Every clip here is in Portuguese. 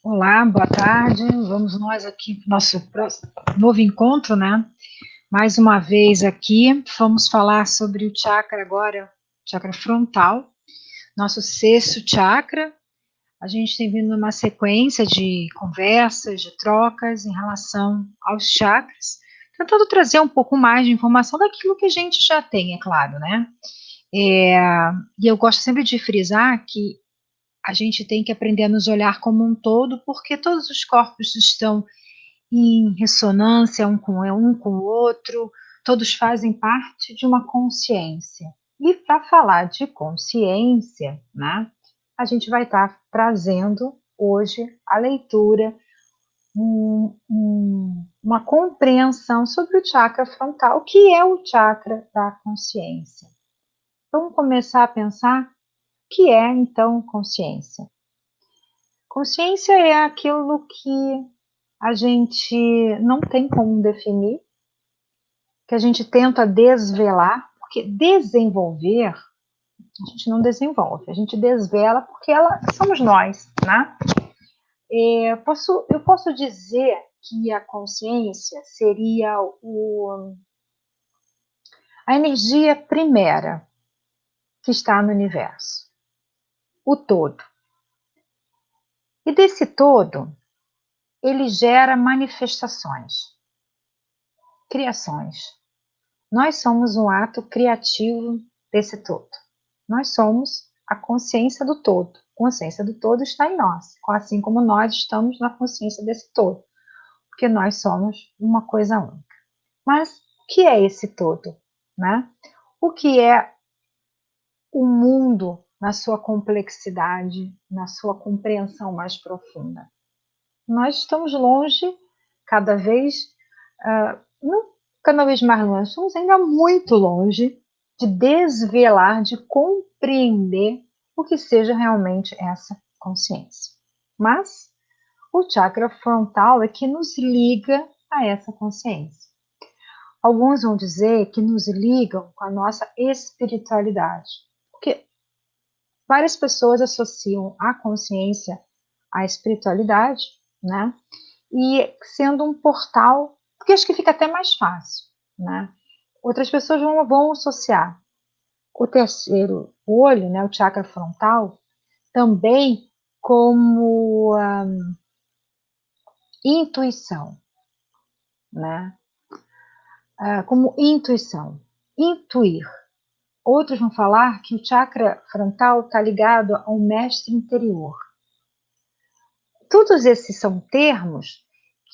Olá, boa tarde. Vamos nós aqui para o nosso novo encontro, né? Mais uma vez aqui, vamos falar sobre o chakra agora, chakra frontal, nosso sexto chakra. A gente tem vindo numa sequência de conversas, de trocas em relação aos chakras, tentando trazer um pouco mais de informação daquilo que a gente já tem, é claro, né? E eu gosto sempre de frisar que a gente tem que aprender a nos olhar como um todo, porque todos os corpos estão em ressonância um com o outro, todos fazem parte de uma consciência. E para falar de consciência, né, a gente vai estar trazendo hoje a leitura, uma compreensão sobre o chakra frontal, que é o chakra da consciência. Vamos começar a pensar o que é então consciência. Consciência é aquilo que a gente não tem como definir, que a gente tenta desvelar, porque desenvolver, a gente não desenvolve, a gente desvela porque somos nós, né? Eu posso dizer que a consciência seria a energia primeira que está no universo, o todo. E desse todo, ele gera manifestações, criações. Nós somos um ato criativo desse todo. Nós somos a consciência do todo. A consciência do todo está em nós, assim como nós estamos na consciência desse todo, porque nós somos uma coisa única. Mas o que é esse todo, né? O que é o mundo na sua complexidade, na sua compreensão mais profunda? Nós estamos longe, cada vez, não cada vez mais longe, estamos ainda muito longe de desvelar, de compreender o que seja realmente essa consciência. Mas o chakra frontal é que nos liga a essa consciência. Alguns vão dizer que nos ligam com a nossa espiritualidade, porque várias pessoas associam a consciência à espiritualidade, né? E sendo um portal, porque acho que fica até mais fácil, né? Outras pessoas vão associar o terceiro olho, né, o chakra frontal, também como intuição, né? Como intuição, intuir. Outros vão falar que o chakra frontal está ligado ao mestre interior. Todos esses são termos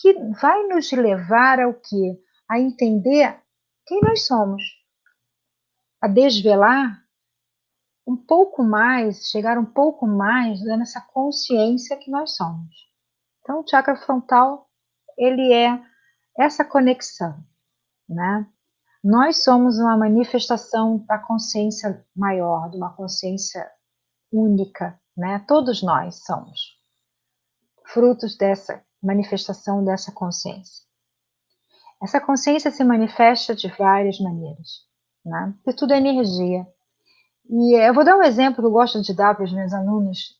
que vai nos levar ao quê? A entender quem nós somos, a desvelar um pouco mais, chegar um pouco mais nessa consciência que nós somos. Então, o chakra frontal, ele é essa conexão, né? Nós somos uma manifestação da consciência maior, de uma consciência única, né? Todos nós somos frutos dessa manifestação dessa consciência. Essa consciência se manifesta de várias maneiras, né? Porque tudo é energia. E eu vou dar um exemplo que eu gosto de dar para os meus alunos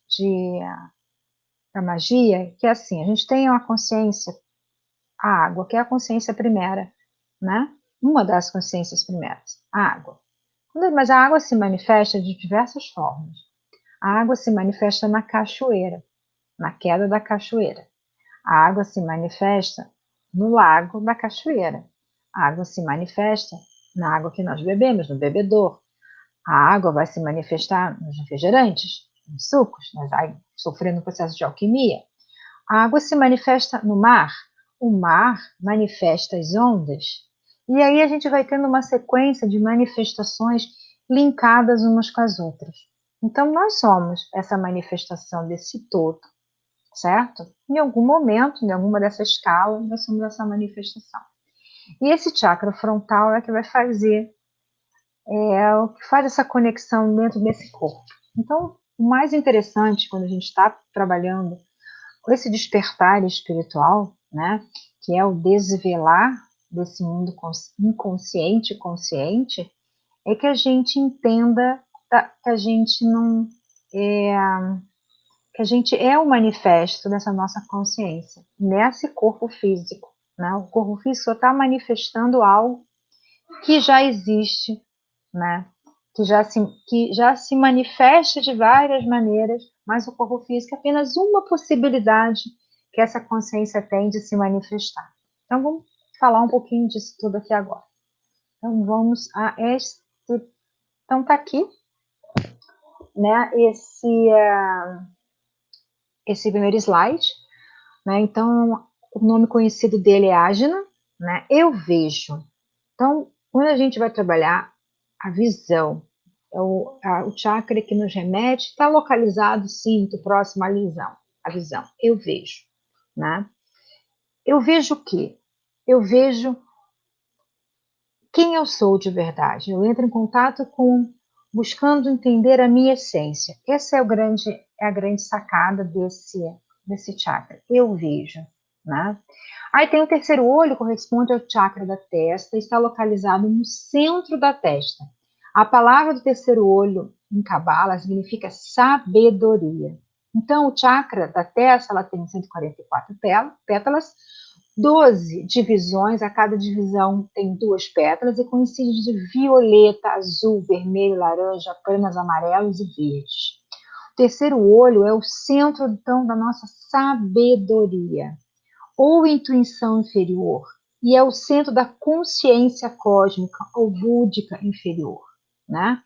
da magia, que é assim, a gente tem uma consciência, a água, que é a consciência primeira, né? Uma das consciências primeiras, a água. Mas a água se manifesta de diversas formas. A água se manifesta na cachoeira, na queda da cachoeira. A água se manifesta no lago da cachoeira. A água se manifesta na água que nós bebemos, no bebedouro. A água vai se manifestar nos refrigerantes, nos sucos, sofrendo um processo de alquimia. A água se manifesta no mar. O mar manifesta as ondas. E aí a gente vai tendo uma sequência de manifestações linkadas umas com as outras. Então, nós somos essa manifestação desse todo, certo? Em algum momento, em alguma dessas escalas, nós somos essa manifestação. E esse chakra frontal é que vai fazer, o que faz essa conexão dentro desse corpo. Então, o mais interessante quando a gente está trabalhando com esse despertar espiritual, né, que é o desvelar desse mundo inconsciente e consciente, é que a gente entenda que a gente não que a gente é o manifesto dessa nossa consciência, nesse corpo físico, né? O corpo físico só está manifestando algo que já existe, né? Que já se manifesta de várias maneiras, mas o corpo físico é apenas uma possibilidade que essa consciência tem de se manifestar. Então, vamos falar um pouquinho disso tudo aqui agora. Então, vamos a este... Então, está aqui, né, esse primeiro slide, né? Então, o nome conhecido dele é Ajna, né? Eu vejo. Então, quando a gente vai trabalhar a visão, o chakra que nos remete está localizado, sim, muito próximo à visão. A visão, eu vejo, né? Eu vejo o quê? Eu vejo quem eu sou de verdade. Eu entro em contato buscando entender a minha essência. Essa é a grande sacada desse chakra. Eu vejo, né? Aí tem o terceiro olho, corresponde ao chakra da testa, está localizado no centro da testa. A palavra do terceiro olho em Cabala significa sabedoria. Então, o chakra da testa, ela tem 144 pétalas, 12 divisões, a cada divisão tem 2 pétalas e coincide de violeta, azul, vermelho, laranja, canas amarelos e verdes. O terceiro olho é o centro, então, da nossa sabedoria ou intuição inferior, e é o centro da consciência cósmica ou búdica inferior, né?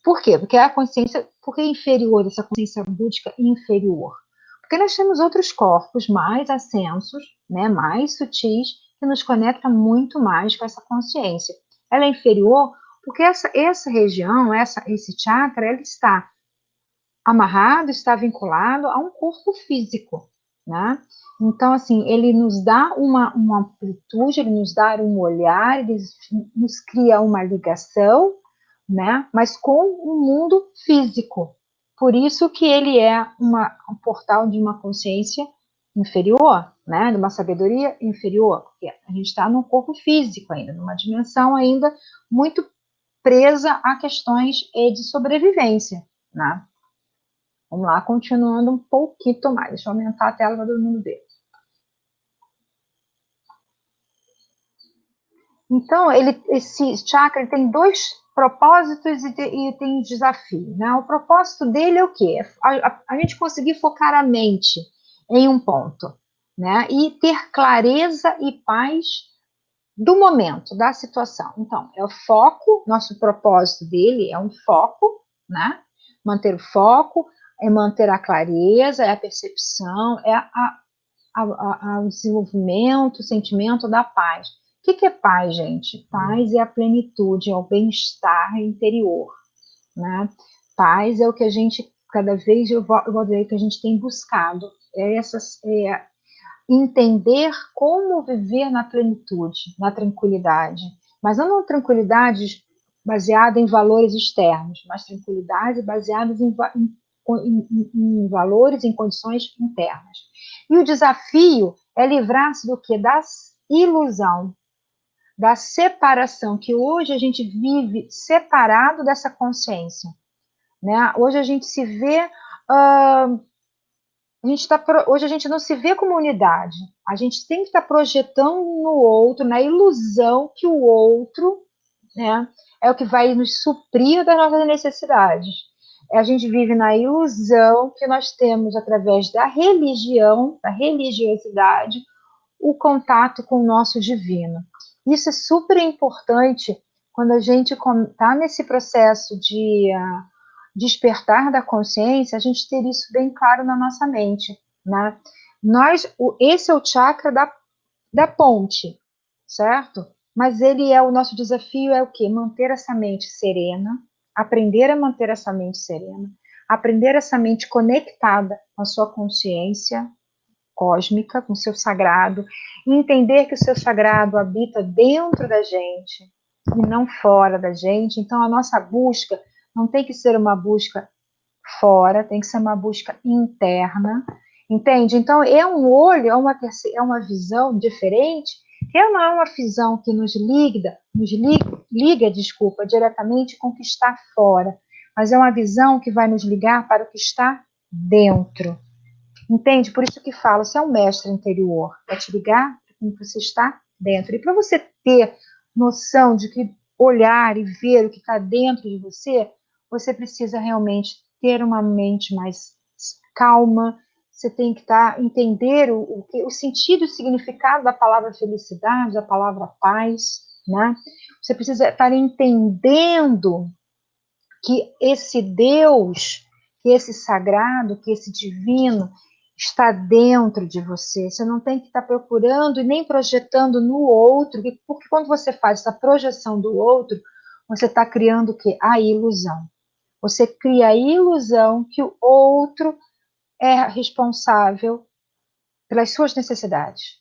Por quê? Porque a consciência, por que inferior, essa consciência búdica inferior? Porque nós temos outros corpos mais ascensos, né, mais sutis, que nos conecta muito mais com essa consciência. Ela é inferior porque essa região, esse chakra, ele está amarrado, está vinculado a um corpo físico, né? Então, assim, ele nos dá uma amplitude, ele nos dá um olhar, ele nos cria uma ligação, né? Mas com o mundo físico. Por isso que ele é um portal de uma consciência inferior, né? De uma sabedoria inferior, porque a gente está num corpo físico ainda, numa dimensão ainda muito presa a questões de sobrevivência, né? Vamos lá, continuando um pouquinho mais. Deixa eu aumentar a tela para todo mundo ver. Então, esse chakra tem 2 propósitos e tem um desafio, né? O propósito dele é o quê? A gente conseguir focar a mente em um ponto, né? E ter clareza e paz do momento, da situação. Então, é o foco, nosso propósito dele é um foco, né? Manter o foco, é manter a clareza, é a percepção, é o desenvolvimento, o sentimento da paz. O que é paz, gente? Paz é a plenitude, é o bem-estar interior, né? Paz é o que a gente, cada vez eu vou dizer que a gente tem buscado, entender como viver na plenitude, na tranquilidade, mas não na tranquilidade baseada em valores externos, mas tranquilidade baseada em valores, em condições internas. E o desafio é livrar-se do que? Da ilusão, da separação, que hoje a gente vive separado dessa consciência, né? Hoje a gente se vê... hoje a gente não se vê como unidade. A gente tem que estar projetando no outro, na ilusão que o outro, né, é o que vai nos suprir das nossas necessidades. A gente vive na ilusão que nós temos, através da religião, da religiosidade, o contato com o nosso divino. Isso é super importante quando a gente está nesse processo de despertar da consciência, a gente ter isso bem claro na nossa mente, né? Esse é o chakra da ponte, certo? Mas o nosso desafio é o quê? Manter essa mente serena, aprender a manter essa mente serena, aprender essa mente conectada com a sua consciência cósmica, com o seu sagrado, e entender que o seu sagrado habita dentro da gente e não fora da gente. Então, a nossa busca não tem que ser uma busca fora, tem que ser uma busca interna, entende? Então, é um olho, é uma visão diferente, que não é uma visão que nos liga, diretamente com o que está fora, mas é uma visão que vai nos ligar para o que está dentro. Entende? Por isso que falo, você é um mestre interior, é te ligar como você está dentro. E para você ter noção de que olhar e ver o que está dentro de você, você precisa realmente ter uma mente mais calma, você tem que entender o sentido e o significado da palavra felicidade, da palavra paz, né? Você precisa estar entendendo que esse Deus, que esse sagrado, que esse divino está dentro de você. Você não tem que estar procurando e nem projetando no outro, porque quando você faz essa projeção do outro, você está criando o quê? A ilusão. Você cria a ilusão que o outro é responsável pelas suas necessidades,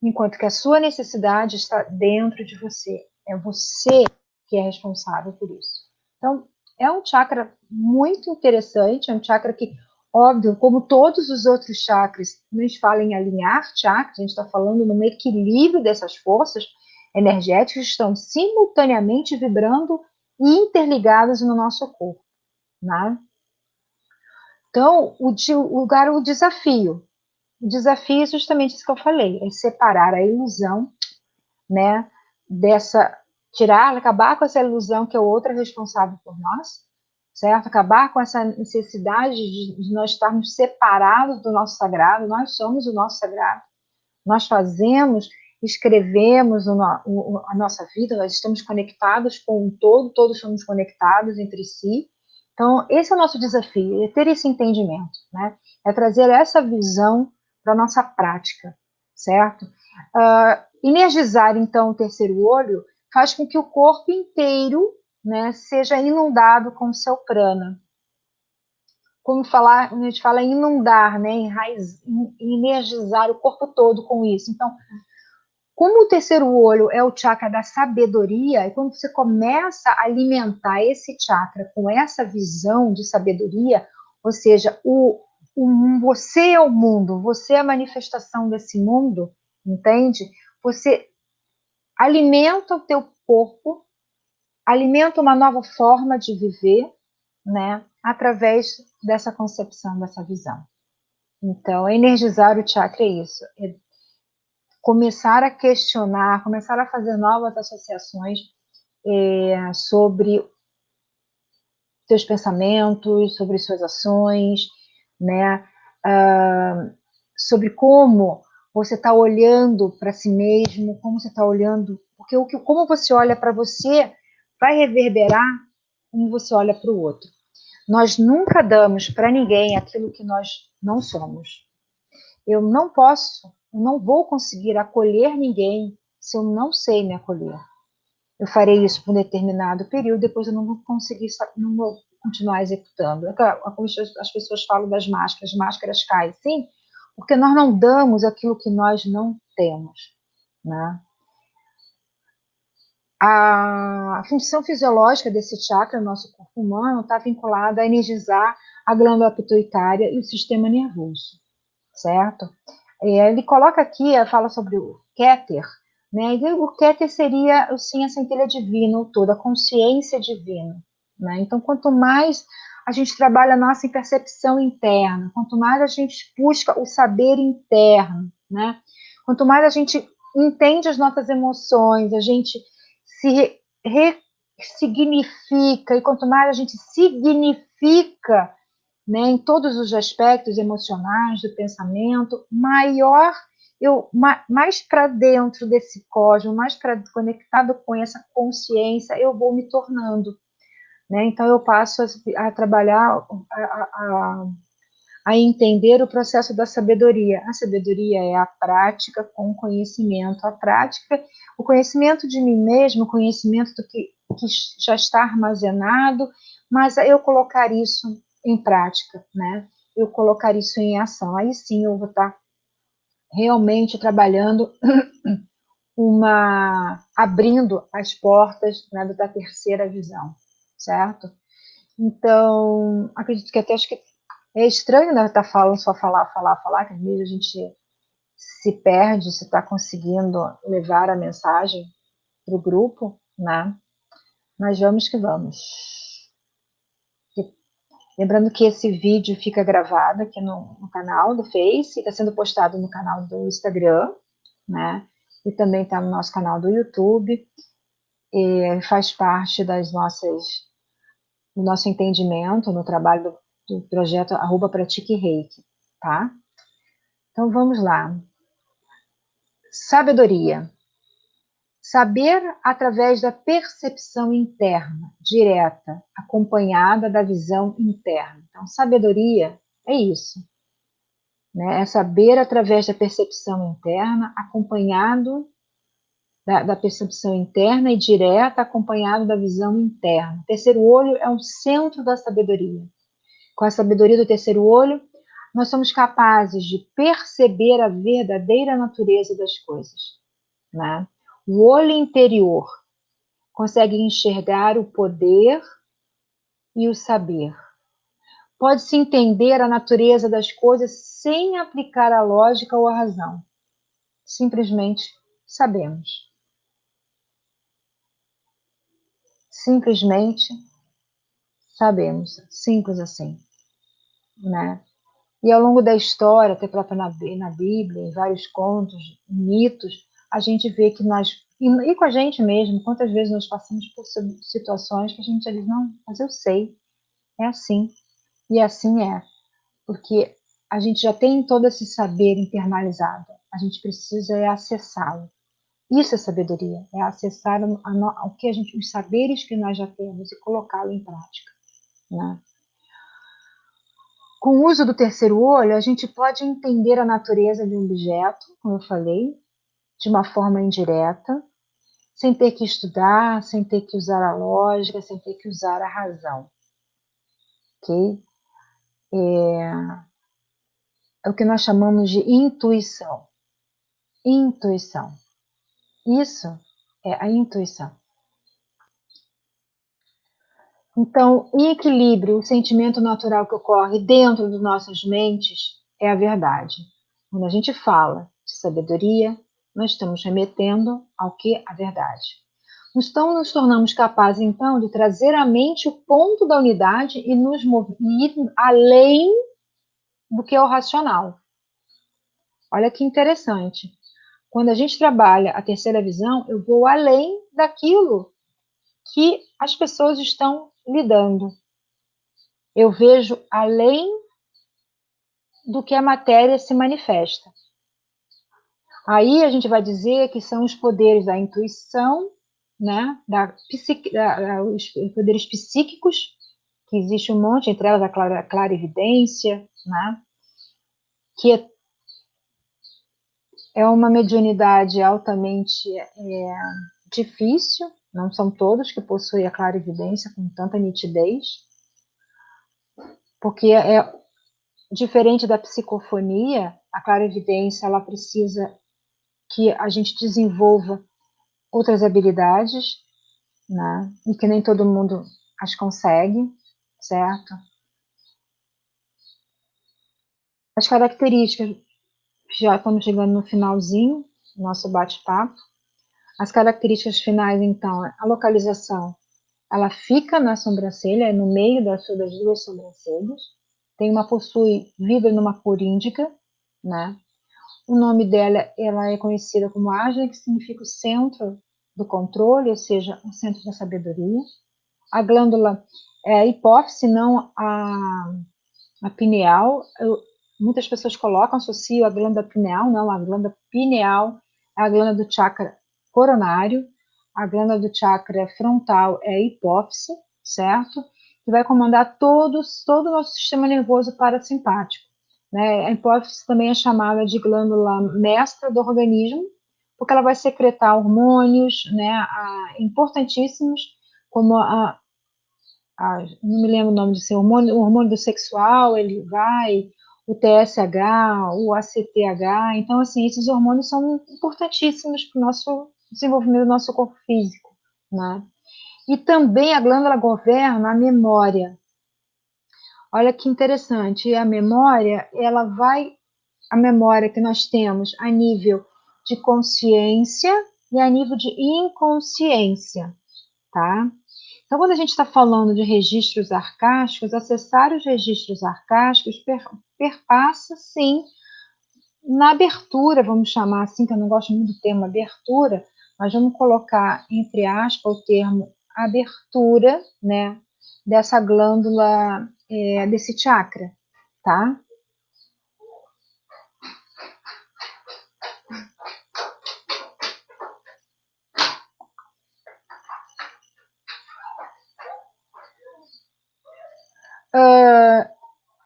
enquanto que a sua necessidade está dentro de você. É você que é responsável por isso. Então, é um chakra muito interessante, é um chakra que, óbvio, como todos os outros chakras, a gente fala em alinhar chakras, a gente está falando no equilíbrio dessas forças energéticas que estão simultaneamente vibrando e interligadas no nosso corpo, né? Então, o desafio. O desafio é justamente isso que eu falei, é separar a ilusão, né, dessa, tirar, acabar com essa ilusão que o outro é responsável por nós, certo? Acabar com essa necessidade de nós estarmos separados do nosso sagrado, nós somos o nosso sagrado, nós fazemos, escrevemos a nossa vida, nós estamos conectados com o todo, todos somos conectados entre si. Então, esse é o nosso desafio, é ter esse entendimento, né? É trazer essa visão para a nossa prática, certo? Energizar, então, o terceiro olho faz com que o corpo inteiro, né, seja inundado com o seu prana. Como falar, a gente fala inundar, né, energizar o corpo todo com isso. Então, como o terceiro olho é o chakra da sabedoria, e quando você começa a alimentar esse chakra com essa visão de sabedoria, ou seja, você é o mundo, você é a manifestação desse mundo, entende? Você alimenta o teu corpo, alimenta uma nova forma de viver, né, através dessa concepção, dessa visão. Então, energizar o chakra é isso, é começar a questionar, começar a fazer novas associações sobre seus pensamentos, sobre suas ações, né? Sobre como você está olhando para si mesmo, como você está olhando, porque como você olha para você vai reverberar como você olha para o outro. Nós nunca damos para ninguém aquilo que nós não somos. Eu não posso, eu não vou conseguir acolher ninguém se eu não sei me acolher. Eu farei isso por um determinado período, depois eu não vou conseguir, não vou continuar executando. Como as pessoas falam das máscaras, as máscaras caem, sim, porque nós não damos aquilo que nós não temos, né? A função fisiológica desse chakra no nosso corpo humano está vinculada a energizar a glândula pituitária e o sistema nervoso, certo? Ele coloca aqui, fala sobre o Keter, né? E o Keter seria, sim, a centelha divina, toda a consciência divina, né? Então, quanto mais a gente trabalha a nossa percepção interna, quanto mais a gente busca o saber interno, né? Quanto mais a gente entende as nossas emoções, a gente se ressignifica, e quanto mais a gente significa, né, em todos os aspectos emocionais do pensamento, maior mais para dentro desse cosmos, mais para conectado com essa consciência, eu vou me tornando, né? Então eu passo a trabalhar, a entender o processo da sabedoria. A sabedoria é a prática com o conhecimento, a prática, o conhecimento de mim mesmo, o conhecimento do que já está armazenado, mas eu colocar isso em prática, né? Eu colocar isso em ação. Aí sim eu vou estar realmente trabalhando abrindo as portas, né, da terceira visão, certo? Então, acredito que acho que é estranho, né, estar falando só falar, que às vezes a gente se perde, se está conseguindo levar a mensagem para o grupo, né? Mas vamos que vamos. Lembrando que esse vídeo fica gravado aqui no canal do Face, está sendo postado no canal do Instagram, né? E também está no nosso canal do YouTube, e faz parte do nosso entendimento no trabalho do projeto @pratique Reiki, tá? Então vamos lá. Sabedoria. Saber através da percepção interna, direta, acompanhada da visão interna. Então, sabedoria é isso, né? É saber através da percepção interna, acompanhado da percepção interna e direta, acompanhado da visão interna. O terceiro olho é o centro da sabedoria. Com a sabedoria do terceiro olho, nós somos capazes de perceber a verdadeira natureza das coisas, né? O olho interior consegue enxergar o poder e o saber. Pode-se entender a natureza das coisas sem aplicar a lógica ou a razão. Simplesmente sabemos. Simplesmente sabemos. Simples assim, né? E ao longo da história, até própria na Bíblia, em vários contos, mitos, a gente vê que nós, e com a gente mesmo, quantas vezes nós passamos por situações que a gente diz, não, mas eu sei, é assim, e assim é, porque a gente já tem todo esse saber internalizado, a gente precisa é acessá-lo. Isso é sabedoria, é acessar o que os saberes que nós já temos e colocá-lo em prática, né? Com o uso do terceiro olho, a gente pode entender a natureza de um objeto, como eu falei, de uma forma indireta, sem ter que estudar, sem ter que usar a lógica, sem ter que usar a razão. Ok? É o que nós chamamos de intuição. Intuição. Isso é a intuição. Então, em equilíbrio, o sentimento natural que ocorre dentro de nossas mentes é a verdade. Quando a gente fala de sabedoria, nós estamos remetendo ao que? A verdade. Então, nos tornamos capazes, então, de trazer à mente o ponto da unidade e nos ir além do que é o racional. Olha que interessante. Quando a gente trabalha a terceira visão, eu vou além daquilo que as pessoas estão lidando. Eu vejo além do que a matéria se manifesta. Aí a gente vai dizer que são os poderes da intuição, né, os poderes psíquicos, que existe um monte, entre elas a clarividência, né, que é uma mediunidade altamente difícil, não são todos que possuem a clarividência com tanta nitidez, porque é diferente da psicofonia, a clarividência ela precisa que a gente desenvolva outras habilidades, né? E que nem todo mundo as consegue, certo? As características, já estamos chegando no finalzinho do nosso bate-papo. As características finais, então, a localização, ela fica na sobrancelha, no meio das duas sobrancelhas. Possui vidro numa cor índica, né? O nome dela, ela é conhecida como Ajna, que significa o centro do controle, ou seja, o centro da sabedoria. A glândula é a hipófise, não a pineal. Muitas pessoas colocam, associam a glândula pineal, não, a glândula pineal é a glândula do chakra coronário, a glândula do chakra frontal é a hipófise, certo? Que vai comandar todo o nosso sistema nervoso parasimpático. Né? A hipófise também é chamada de glândula mestra do organismo, porque ela vai secretar hormônios, né, importantíssimos, como não me lembro o nome desse hormônio, o hormônio do sexual, ele vai, o TSH, o ACTH, então, assim, esses hormônios são importantíssimos para o nosso desenvolvimento do nosso corpo físico, né? E também a glândula governa a memória. Olha que interessante, a memória, a memória que nós temos a nível de consciência e a nível de inconsciência, tá? Então, quando a gente está falando de registros arcásticos, acessar os registros arcásticos perpassa, sim, na abertura, vamos chamar assim, que eu não gosto muito do termo abertura, mas vamos colocar, entre aspas, o termo abertura, né, dessa glândula, desse chakra, tá?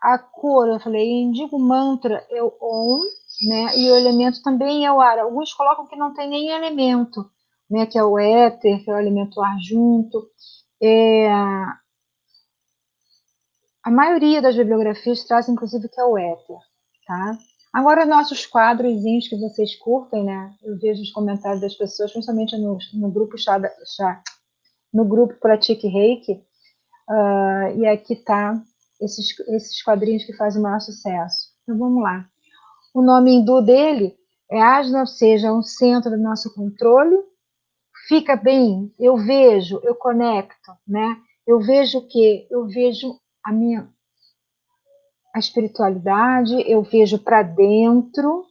A cor, eu falei, indigo mantra é o Om, né? E o elemento também é o ar. Alguns colocam que não tem nem elemento, né? Que é o éter, que é o elemento ar junto. A maioria das bibliografias traz, inclusive, que é o éter, tá? Agora, nossos quadrozinhos que vocês curtem, né? Eu vejo os comentários das pessoas, principalmente no grupo no grupo Pratique Reiki, e aqui tá esses quadrinhos que fazem o maior sucesso. Então, vamos lá. O nome hindu dele é Ajna, ou seja, um centro do nosso controle. Fica bem, eu vejo, eu conecto, né? Eu vejo o quê? Eu vejo a espiritualidade, eu vejo para dentro,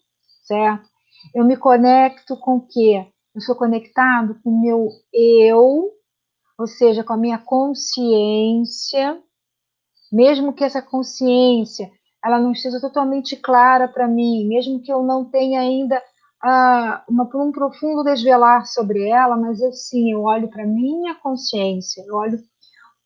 certo? Eu me conecto com o quê? Eu sou conectado com o meu eu, ou seja, com a minha consciência, mesmo que essa consciência ela não esteja totalmente clara para mim, mesmo que eu não tenha ainda um profundo desvelar sobre ela, mas eu sim, eu olho para minha consciência, eu olho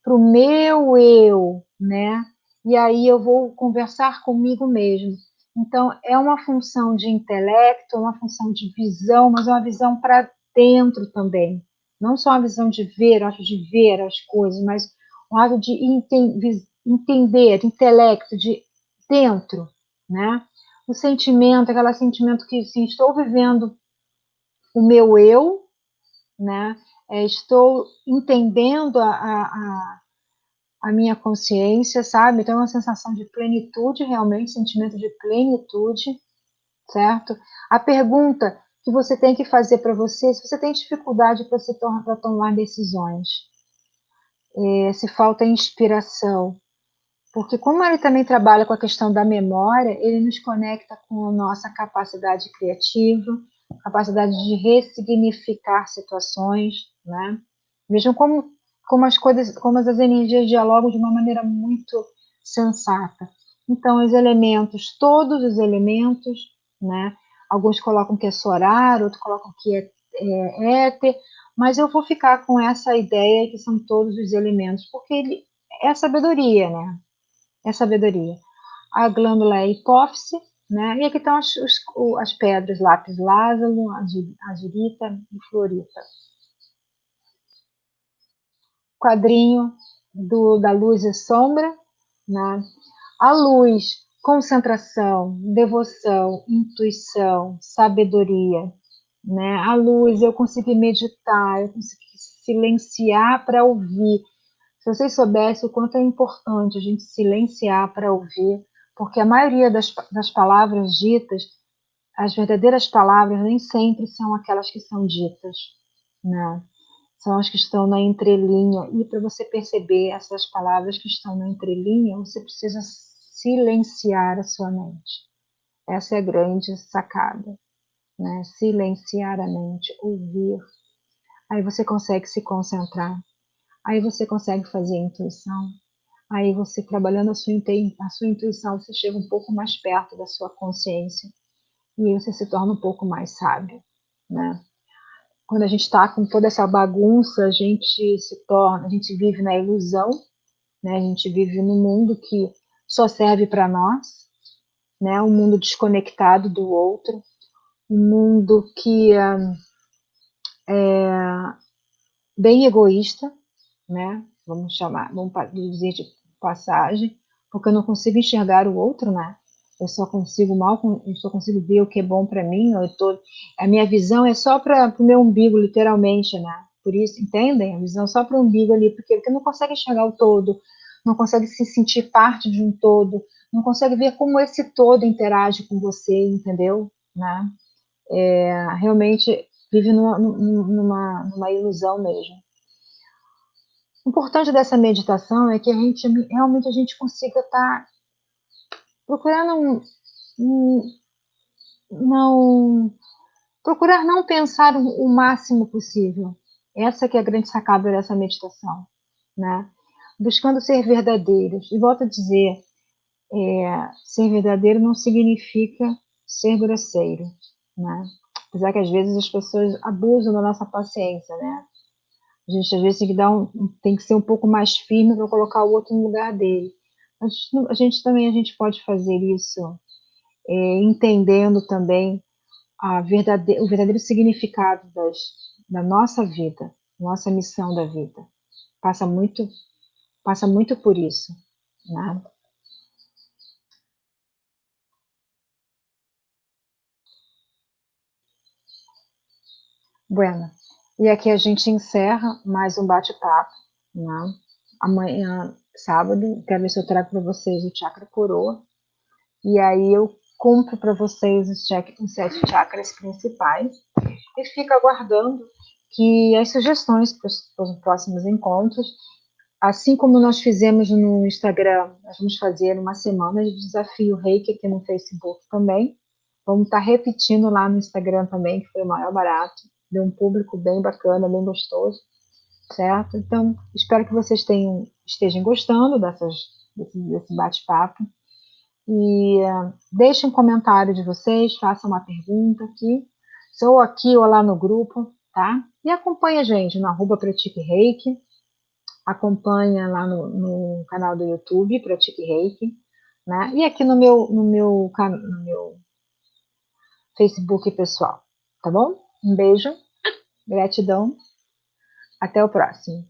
para o meu eu, né? E aí eu vou conversar comigo mesmo. Então, é uma função de intelecto, é uma função de visão, mas é uma visão para dentro também. Não só uma visão de ver, ato de ver as coisas, mas um ato de entender, de intelecto, de dentro, né? O sentimento, aquele sentimento que, sim, estou vivendo o meu eu, né? Estou entendendo a minha consciência, sabe? Então, é uma sensação de plenitude, realmente, sentimento de plenitude, certo? A pergunta que você tem que fazer para você, se você tem dificuldade para tomar decisões, se falta inspiração, porque como ele também trabalha com a questão da memória, ele nos conecta com a nossa capacidade criativa, capacidade de ressignificar situações, né? Vejam como as coisas, como as energias dialogam de uma maneira muito sensata. Então, os elementos, todos os elementos, né? Alguns colocam que é sorar, outros colocam que é éter, mas eu vou ficar com essa ideia que são todos os elementos, porque ele é sabedoria, né? É sabedoria. A glândula é a hipófise, né? E aqui estão as pedras, lápis lazuli, azurita e fluorita. Quadrinho da luz e sombra, né? A luz, concentração, devoção, intuição, sabedoria, né? A luz, eu consegui meditar, eu consegui silenciar para ouvir. Se vocês soubessem o quanto é importante a gente silenciar para ouvir, porque a maioria das palavras ditas, as verdadeiras palavras nem sempre são aquelas que são ditas, né? São as que estão na entrelinha. E para você perceber essas palavras que estão na entrelinha, você precisa silenciar a sua mente. Essa é a grande sacada, né? Silenciar a mente, ouvir. Aí você consegue se concentrar. Aí você consegue fazer a intuição. Aí você, trabalhando a sua intuição, você chega um pouco mais perto da sua consciência. E aí você se torna um pouco mais sábio, né? Quando a gente está com toda essa bagunça, a gente vive na ilusão, né? A gente vive num mundo que só serve para nós, né? Um mundo desconectado do outro, um mundo que é bem egoísta, né? Vamos dizer de passagem, porque eu não consigo enxergar o outro, né? Eu só consigo ver o que é bom para mim. A minha visão é só para o meu umbigo, literalmente, né? Por isso, entendem? A visão só para o umbigo ali, porque não consegue enxergar o todo, não consegue se sentir parte de um todo, não consegue ver como esse todo interage com você, entendeu? Né? Realmente vive numa ilusão mesmo. O importante dessa meditação é que realmente a gente consiga estar procurando não procurar não pensar o máximo possível. Essa que é a grande sacada dessa meditação, né? Buscando ser verdadeiros. E volto a dizer, ser verdadeiro não significa ser grosseiro, né? Apesar que às vezes as pessoas abusam da nossa paciência, né? A gente às vezes tem que ser um pouco mais firme para colocar o outro no lugar dele. A gente pode fazer isso entendendo também o verdadeiro significado da nossa vida, nossa missão da vida. Passa muito, passa muito por isso, né? Bueno, e aqui a gente encerra mais um bate-papo, né? Amanhã, sábado, quero ver se eu trago para vocês o chakra coroa, e aí eu cumpro para vocês os 7 chakras principais, e fico aguardando que as sugestões para os próximos encontros. Assim como nós fizemos no Instagram, nós vamos fazer uma semana de desafio Reiki aqui no Facebook também. Vamos estar repetindo lá no Instagram também, que foi o maior barato. Deu um público bem bacana, bem gostoso, certo? Então, espero que vocês estejam gostando desse bate-papo. E deixem um comentário de vocês, façam uma pergunta aqui, ou aqui ou lá no grupo, tá? E acompanha a gente no @pratique reiki, acompanha lá no canal do YouTube, Pratique Reiki, né? E aqui no meu Facebook pessoal, tá bom? Um beijo, gratidão, até o próximo.